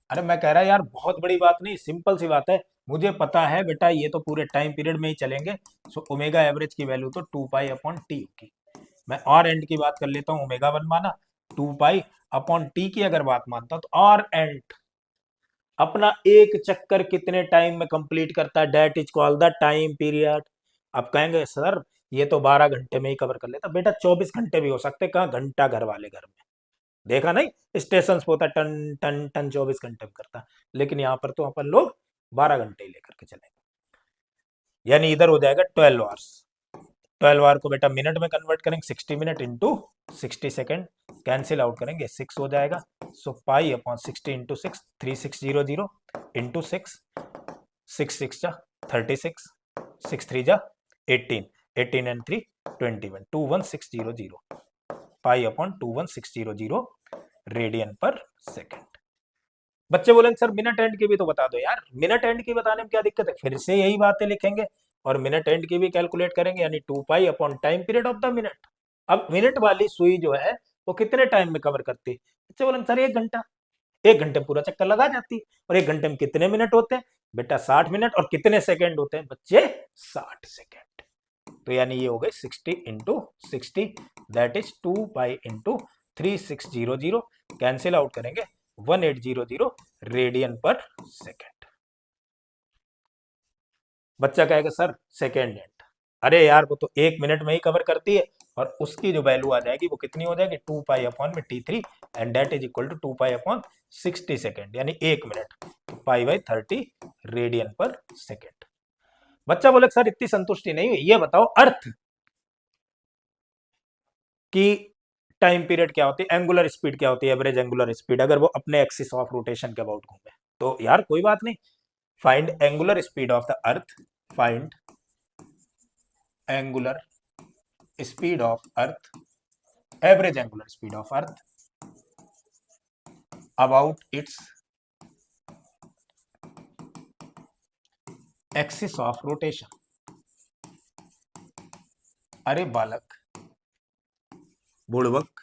अरे मैं कह रहा यार बहुत बड़ी बात नहीं, सिंपल सी बात है। मुझे पता है बेटा ये तो पूरे टाइम पीरियड में ही चलेंगे। सो ओमेगा एवरेज की वैल्यू तो 2π/t होगी। मैं और एंड की बात कर लेता हूँ, ओमेगा 1 माना, 2π/t की अगर बात मानता तो और एंड अपना एक चक्कर कितने टाइम में कंप्लीट करता है? That is called the time period. आप कहेंगे सर ये तो 12 घंटे में ही कवर कर लेता। बेटा 24 घंटे भी हो सकते, कहाँ घंटा घर वाले घर में देखा नहीं, स्टेशन पे होता टन टन टन 24 घंटे में करता, लेकिन यहाँ पर तो अपन लोग 12 घंटे ही लेकर के चलेंगे। यानी इधर हो जाएगा 12 आवर्स। 12 आवर को बेटा मिनट में कन्वर्ट करेंगे, 60 minute into 60 second, cancel out करेंगे 6 हो जाएगा। सो π/60 इंटू 6 3600 इंटू 6, 6 6 जा 36, 6 3 जा 18, 18 एंड 3 21, 21600 π/21600 रेडियन पर सेकेंड। बच्चे बोलेंगे सर मिनट एंड की भी तो बता दो यार। मिनट एंड की बताने में क्या दिक्कत है, फिर से यही बातें लिखेंगे और मिनट एंड की भी कैलकुलेट करेंगे, यानी 2 pi upon time period of the minute. अब मिनट वाली सुई जो है वो कितने टाइम में कवर करती है? बच्चे बोलेंगे सर 1 घंटा। 1 घंटे में पूरा चक्कर लगा जाती है। और 1 घंटे में कितने मिनट होते हैं बेटा? 60 मिनट। और कितने सेकेंड होते हैं बच्चे? 60 सेकेंड। तो यानी ये हो गए 60 × 60, that is 2 pi × 3600। Cancel out करेंगे 1800 रेडियन पर सेकेंड। बच्चा कहेगा सर सेकेंड हैंड, अरे यार वो तो 1 मिनट में ही कवर करती है, और उसकी जो वैल्यू आ जाएगी वो कितनी हो जाएगी? 2 पाई अपॉन में T3 and that is equal to 2 pi upon 60 second, यानी 1 मिनट। तो पाई/30 रेडियन पर सेकेंड। बच्चा बोले सर इतनी संतुष्टि नहीं हुई, ये बताओ अर्थ की टाइम पीरियड क्या होती है, एंगुलर स्पीड क्या होती है, एवरेज एंगुलर स्पीड, अगर वो अपने एक्सिस ऑफ रोटेशन के अबाउट घूमे। तो यार कोई बात नहीं, find angular speed of the earth, find angular speed of earth, average angular speed of earth about its axis of rotation. अरे बालक बुड़बक,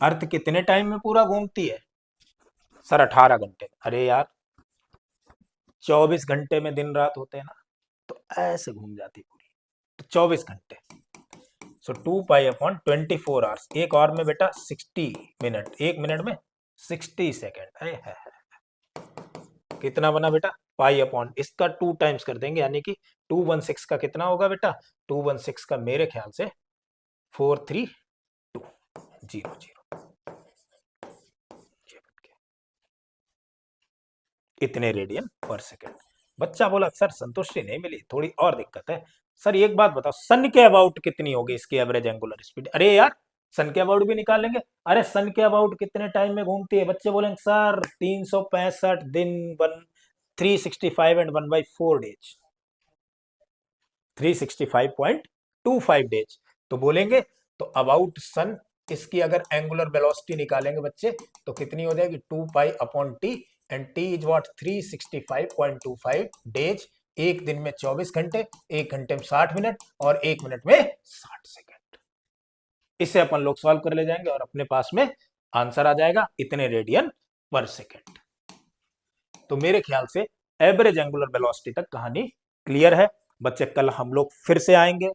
अर्थ कितने टाइम में पूरा घूमती है? सर 18 घंटे। अरे यार 24 घंटे में दिन रात होते हैं ना, तो ऐसे घूम जाती पूरी। तो 24 घंटे। सो 2 पाई अपॉन 24 आवर्स। एक आवर में बेटा 60 मिनट, 1 मिनट में 60 सेकेंड। अरे है। कितना बना बेटा? पाई अपॉन, इसका 2 टाइम्स कर देंगे, यानी कि 216 का कितना होगा बेटा? 216 का मेरे ख्याल से 43200। इतने रेडियन पर सेकेंड। बच्चा बोला सर संतुष्टि नहीं मिली, थोड़ी और दिक्कत है। सर एक बात बताओ, सन के अबाउट कितनी होगी इसकी एवरेज एंगुलर स्पीड? अरे यार सन के अबाउट भी निकालेंगे। अरे सन के अबाउट कितने टाइम में घूमती है? बच्चे बोलेंगे सर 365 दिन, 365 एंड 1/4 डेज, 365.25 डेज। तो बोलेंगे तो अबाउट सन, इसकी अगर एंगुलर वेलोसिटी निकालेंगे बच्चे तो कितनी हो जाएगी? 2 pi upon T, and T is what? 365.25 days. एक दिन में 24 घंटे, 1 घंटे में 60 मिनट, और 1 मिनट में 60 सेकेंड। इसे अपन लोग सॉल्व कर ले जाएंगे और अपने पास में आंसर आ जाएगा इतने रेडियन पर सेकेंड। तो मेरे ख्याल से एवरेज एंगुलर वेलोसिटी तक कहानी क्लियर है। बच्चे कल हम लोग फिर से आएंगे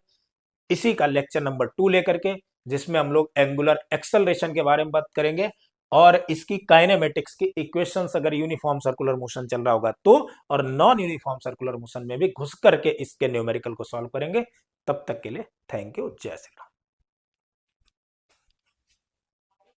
इसी का लेक्चर नंबर 2 लेकर के, जिसमें हम लोग एंगुलर एक्सेलरेशन के बारे में बात करेंगे और इसकी काइनेमेटिक्स की इक्वेशंस, अगर यूनिफॉर्म सर्कुलर मोशन चल रहा होगा तो, और नॉन यूनिफॉर्म सर्कुलर मोशन में भी घुस करके इसके न्यूमेरिकल को सॉल्व करेंगे। तब तक के लिए थैंक यू, जय श्री राम।